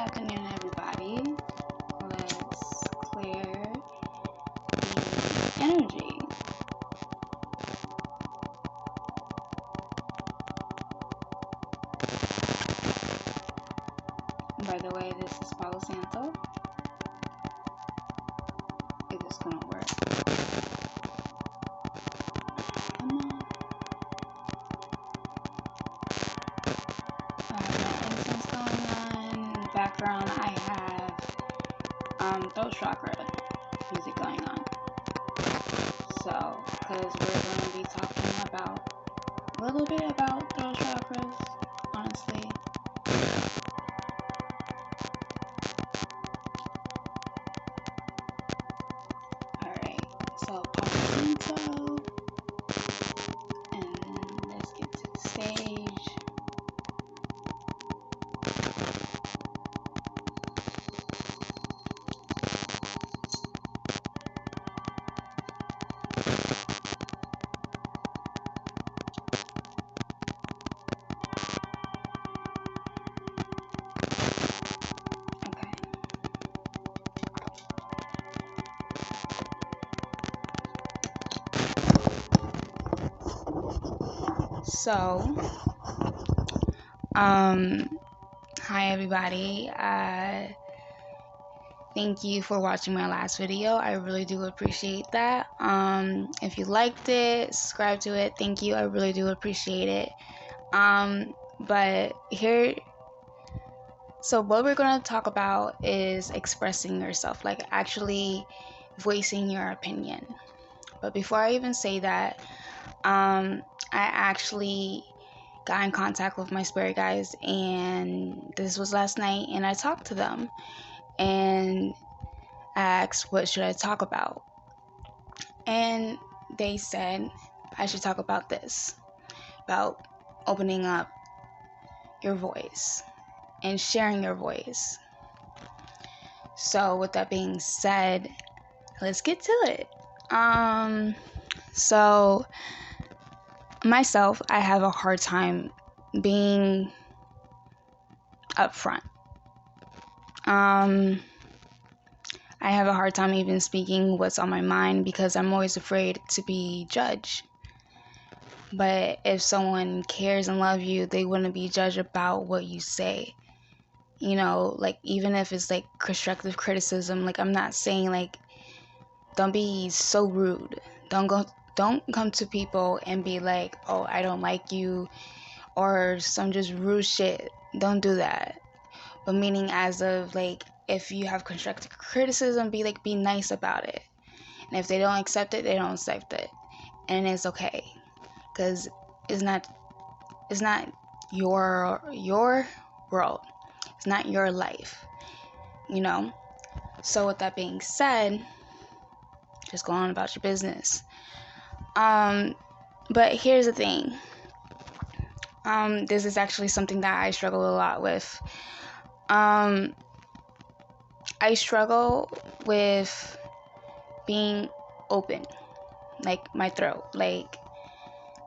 afternoon, everybody. Let's clear the energy. By the way, this is Palo Santo. Is this gonna work? Come on. I have no incense going on. In the background, I have throat chakra music going on. So, because we're going to be talking about a little bit about throat chakras, honestly. Alright, so Palo Santo, and let's get to the stage. So, hi everybody. Thank you for watching my last video. I really do appreciate that. If you liked it, subscribe to it. Thank you. I really do appreciate it. But here, so what we're going to talk about is expressing yourself, like actually voicing your opinion. But before I even say that, I actually got in contact with my spirit guides, and this was last night, and I talked to them and asked what should I talk about, and they said I should talk about this, about opening up your voice and sharing your voice. So with that being said, let's get to it. So myself, I have a hard time being upfront. I have a hard time even speaking what's on my mind because I'm always afraid to be judged. But if someone cares and loves you, they wouldn't be judged about what you say. You know, like even if it's like constructive criticism, like I'm not saying like don't be so rude. Don't come to people and be like, "Oh, I don't like you," or some just rude shit. Don't do that. But meaning as of like, if you have constructive criticism, be nice about it. And if they don't accept it, they don't accept it, and it's okay, because it's not your world. It's not your life, you know. So with that being said, just go on about your business. But here's the thing. This is actually something that I struggle a lot with. I struggle with being open, like my throat, like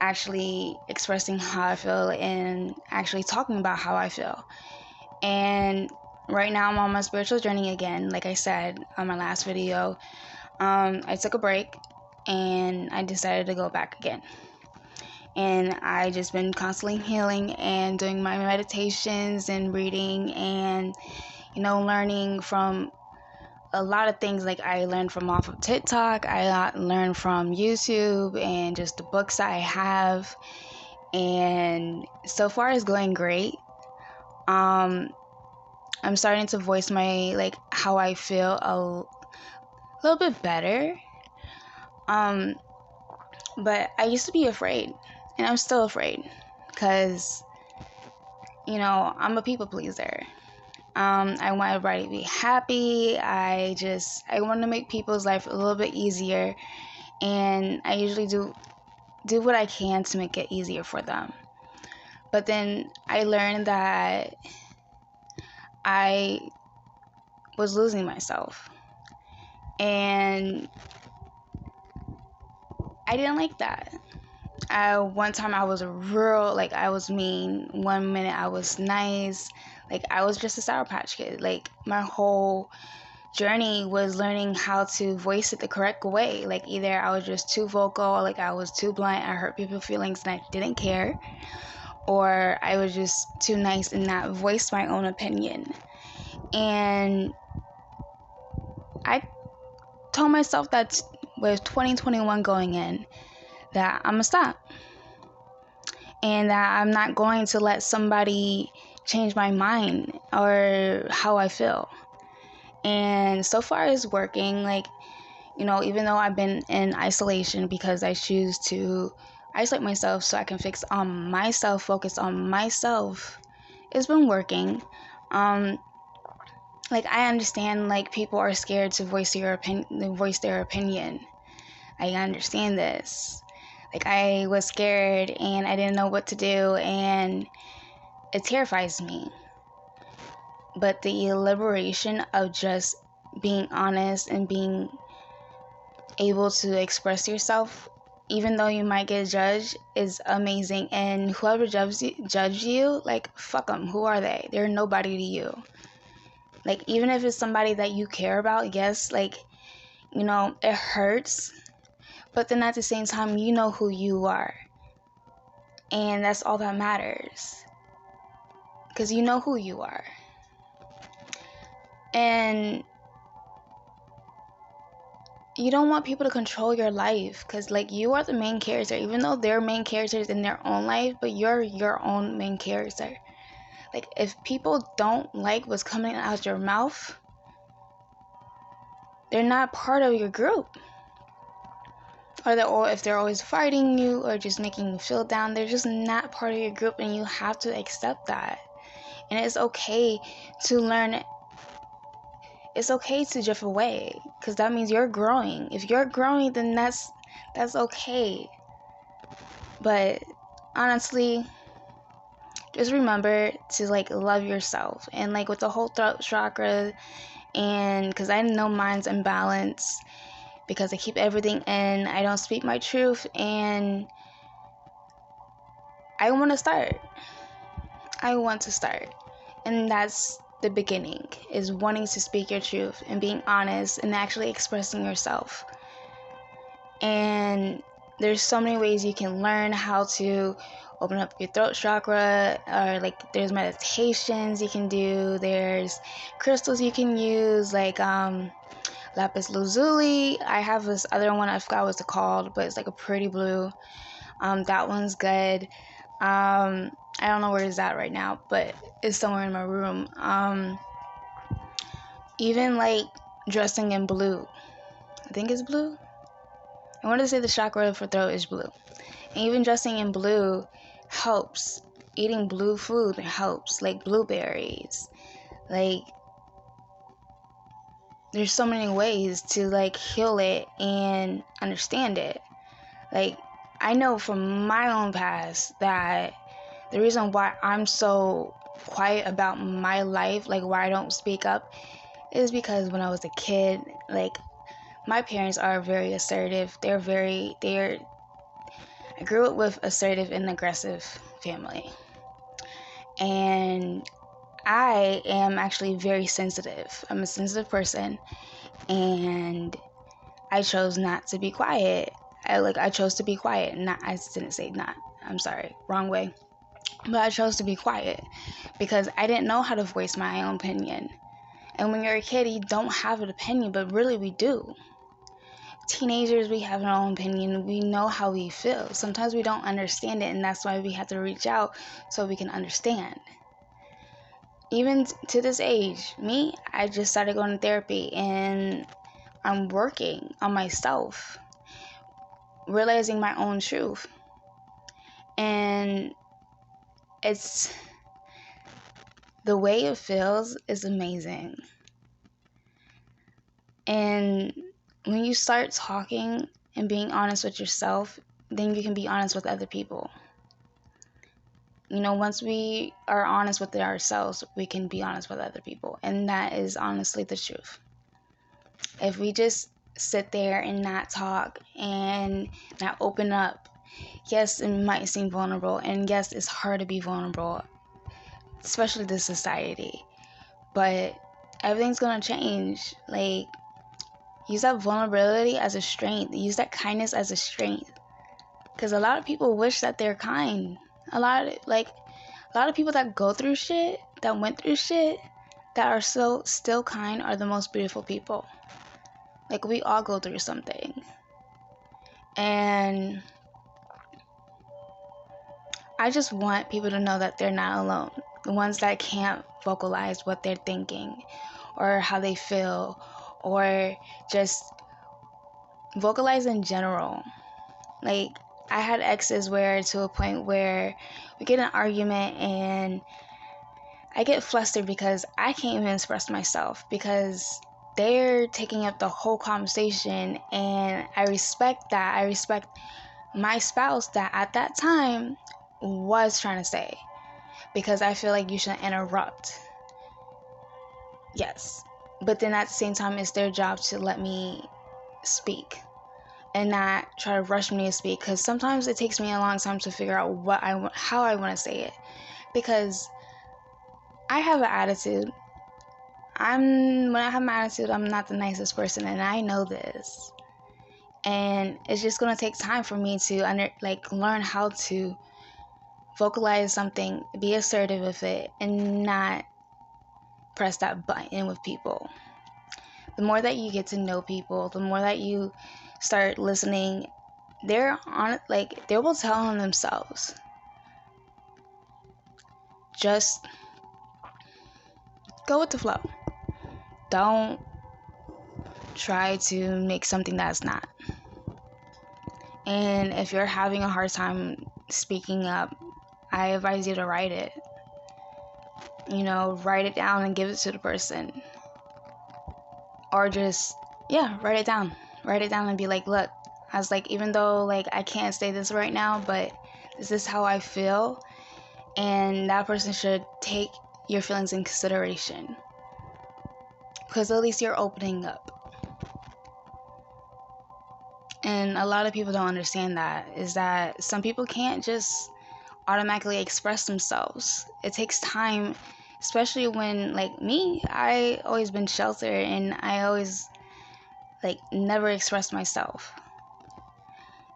actually expressing how I feel and actually talking about how I feel. And right now I'm on my spiritual journey again. Like I said on my last video, I took a break and I decided to go back again. And I just been constantly healing and doing my meditations and reading and, you know, learning from a lot of things. Like I learned from off of TikTok, I learned from YouTube and just the books I have, and so far it's going great. I'm starting to voice my like how I feel a little bit better. But I used to be afraid, and I'm still afraid, because you know I'm a people pleaser. I want everybody to be happy. I want to make people's life a little bit easier, and I usually do what I can to make it easier for them. But then I learned that I was losing myself, and I didn't like that. One time I was I was mean. One minute I was nice. Like, I was just a Sour Patch Kid. Like, my whole journey was learning how to voice it the correct way. Like, either I was just too vocal, like I was too blunt, I hurt people's feelings and I didn't care, or I was just too nice and not voice my own opinion. And I told myself that with 2021 going in, that I'm gonna stop, and that I'm not going to let somebody change my mind or how I feel. And so far it's working. Like, even though I've been in isolation because I choose to isolate myself so I can fix on myself, focus on myself, it's been working. Like, I understand, like, people are scared to voice their opinion. I understand this. Like, I was scared and I didn't know what to do, and it terrifies me. But the liberation of just being honest and being able to express yourself, even though you might get judged, is amazing. And whoever judge you, like, fuck them. Who are they? They're nobody to you. Like, even if it's somebody that you care about, yes, like, it hurts. But then at the same time, you know who you are. And that's all that matters. Because you know who you are. And you don't want people to control your life, because, like, you are the main character, even though they're main characters in their own life, but you're your own main character. Like, if people don't like what's coming out your mouth, they're not part of your group. Or if they're always fighting you or just making you feel down, they're just not part of your group, and you have to accept that. And it's okay to learn. It's okay to drift away, because that means you're growing. If you're growing, then that's okay. But honestly, just remember to, like, love yourself. And, like, with the whole throat chakra, and because I know mine's imbalanced because I keep everything in, I don't speak my truth, and I want to start. And that's the beginning, is wanting to speak your truth and being honest and actually expressing yourself. And there's so many ways you can learn how to open up your throat chakra, or, like, there's meditations you can do, there's crystals you can use, like lapis lazuli. I have this other one, I forgot what it's called, but it's like a pretty blue. That one's good. I don't know where it's at right now, but it's somewhere in my room. Even, like, dressing in blue, I think it's blue. I want to say the chakra for throat is blue. And even dressing in blue helps. Eating blue food helps, like blueberries. Like, there's so many ways to, like, heal it and understand it. Like, I know from my own past that the reason why I'm so quiet about my life, like why I don't speak up, is because when I was a kid, like, my parents are very assertive. I grew up with assertive and aggressive family. And I am actually very sensitive. I'm a sensitive person, and I chose not to be quiet. I chose to be quiet. I didn't say not. I'm sorry, wrong way. But I chose to be quiet because I didn't know how to voice my own opinion. And when you're a kid, you don't have an opinion, but really we do. Teenagers, we have our own opinion. We know how we feel. Sometimes we don't understand it, and that's why we have to reach out so we can understand. Even to this age, I just started going to therapy, and I'm working on myself, realizing my own truth. And it's the way it feels is amazing. And when you start talking and being honest with yourself, then you can be honest with other people. Once we are honest with ourselves, we can be honest with other people. And that is honestly the truth. If we just sit there and not talk and not open up Yes, it might seem vulnerable, and yes, it's hard to be vulnerable, especially this society. But everything's gonna change. Like, use that vulnerability as a strength. Use that kindness as a strength. Because a lot of people wish that they're kind. A lot of people that go through shit, that went through shit, that are still kind are the most beautiful people. Like, we all go through something. And I just want people to know that they're not alone. The ones that can't vocalize what they're thinking or how they feel, or just vocalize in general. Like, I had exes where, to a point where we get in an argument and I get flustered because I can't even express myself because they're taking up the whole conversation. And I respect that. I respect my spouse that at that time was trying to say, because I feel like you shouldn't interrupt. Yes. But then at the same time, it's their job to let me speak and not try to rush me to speak, because sometimes it takes me a long time to figure out how I want to say it, because I have an attitude. When I have my attitude, I'm not the nicest person, and I know this. And it's just gonna take time for me to learn how to vocalize something, be assertive with it, and not press that button with people. The more that you get to know people, the more that you start listening, they will tell on themselves. Just go with the flow. Don't try to make something that's not. And if you're having a hard time speaking up, I advise you to write it. Write it down and give it to the person. Or just, write it down. Write it down and be like, look, I was like, even though I can't say this right now, but this is how I feel. And that person should take your feelings in consideration. Because at least you're opening up. And a lot of people don't understand that, is that some people can't just automatically express themselves. It takes time, especially when, me, I always been sheltered, and I always never expressed myself.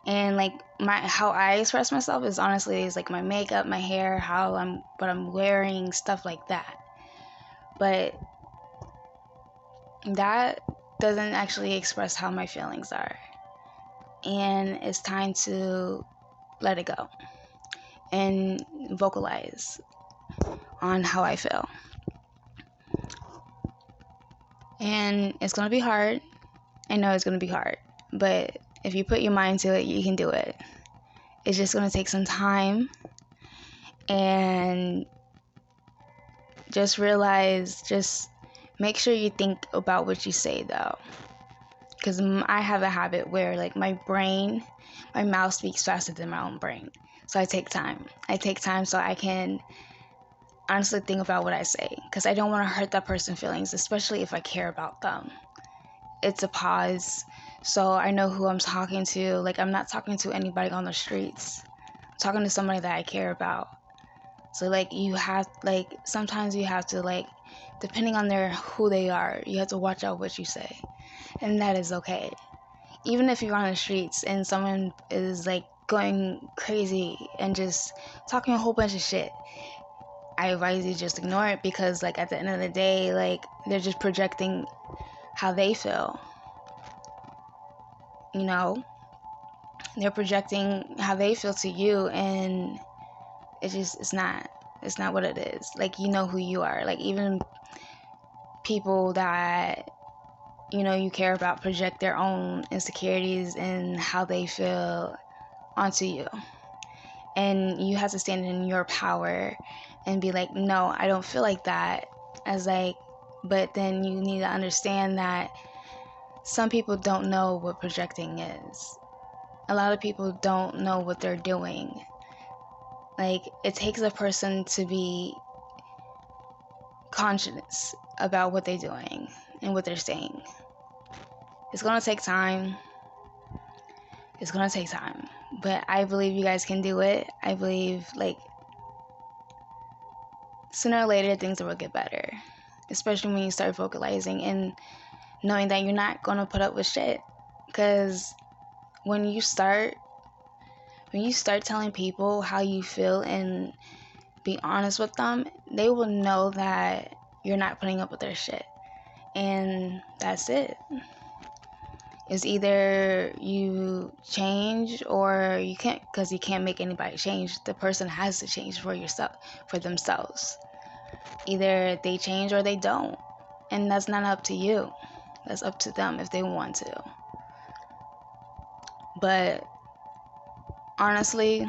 And how I express myself is honestly my makeup, my hair, what I'm wearing, stuff like that. But that doesn't actually express how my feelings are. And it's time to let it go and vocalize on how I feel. And it's gonna be hard. I know it's gonna be hard, but if you put your mind to it, you can do it. It's just gonna take some time, and just make sure you think about what you say, though. Because I have a habit where my mouth speaks faster than my own brain. So I take time so I can honestly think about what I say, because I don't want to hurt that person's feelings, especially if I care about them. It's a pause, so I know who I'm talking to. I'm not talking to anybody on the streets. I'm talking to somebody that I care about. So sometimes you have to depending on who they are, you have to watch out what you say. And that is okay. Even if you're on the streets and someone is going crazy and just talking a whole bunch of shit, I advise you just ignore it, because at the end of the day, they're just projecting how they feel. They're projecting how they feel to you, and it's not what it is. You know who you are. Even people that you care about project their own insecurities and how they feel onto you, and you have to stand in your power and be no, I don't feel like that. But then you need to understand that some people don't know what projecting is. A lot of people don't know what they're doing. It takes a person to be conscious about what they're doing and what they're saying. It's gonna take time. But I believe you guys can do it. I believe, like, sooner or later things will get better, especially when you start vocalizing and knowing that you're not going to put up with shit. Because when you start telling people how you feel and be honest with them, they will know that you're not putting up with their shit. And that's it. It's either you change or you can't, because you can't make anybody change. The person has to change for themselves. Either they change or they don't. And that's not up to you. That's up to them if they want to. But honestly,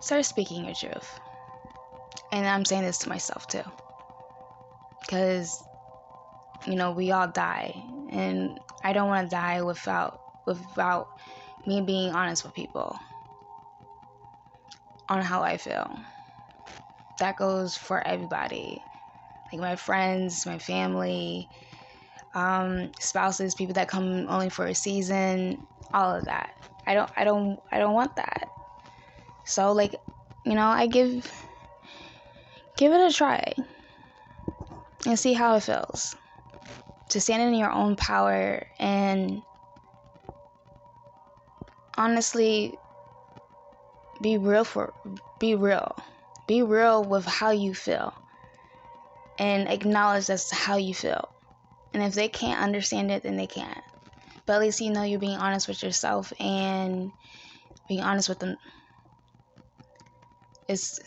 start speaking your truth. And I'm saying this to myself too. Because, we all die. And I don't want to die without me being honest with people on how I feel. That goes for everybody. Like my friends, my family, spouses, people that come only for a season, all of that. I don't want that. So, like, I give it a try and see how it feels to stand in your own power and honestly be real with how you feel and acknowledge that's how you feel. And if they can't understand it, then they can't. But at least you're being honest with yourself and being honest with them. It's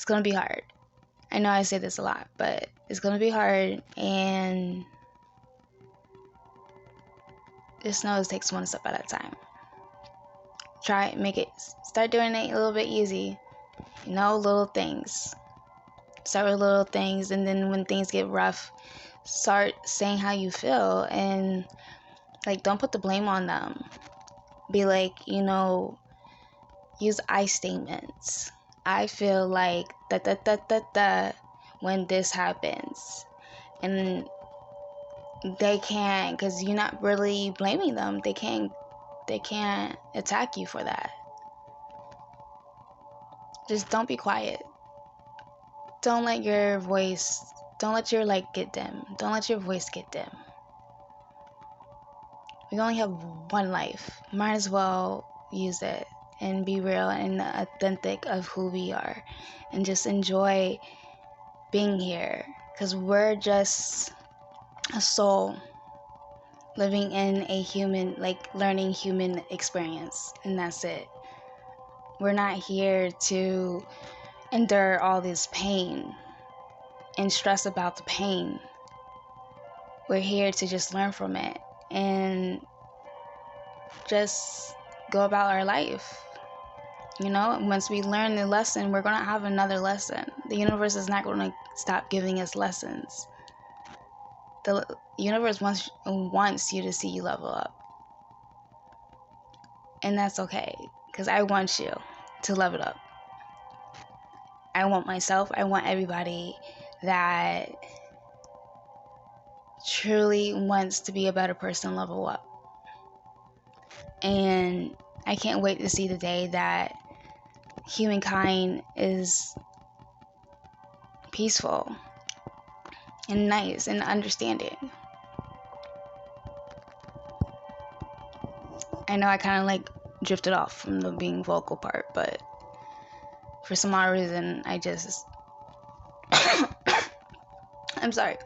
gonna be hard. I know I say this a lot, but it's gonna be hard, and just know it takes one step at a time. Start doing it a little bit easy. Little things. Start with little things, and then when things get rough, start saying how you feel, and like, don't put the blame on them. Be like, use I statements. I feel like when this happens. And they can't, because you're not really blaming them. They can't attack you for that. Just don't be quiet. Don't let your light get dim. Don't let your voice get dim. We only have one life. Might as well use it and be real and authentic of who we are, and just enjoy being here, because we're just a soul living in a human, learning human experience, and that's it. We're not here to endure all this pain and stress about the pain. We're here to just learn from it and just go about our life. Once we learn the lesson, we're going to have another lesson. The universe is not going to stop giving us lessons. The universe wants you to see you level up. And that's okay, because I want you to level up. I want myself, I want everybody that truly wants to be a better person level up. And I can't wait to see the day that humankind is peaceful and nice and understanding. I know I kind of drifted off from the being vocal part, but for some odd reason I just I'm sorry.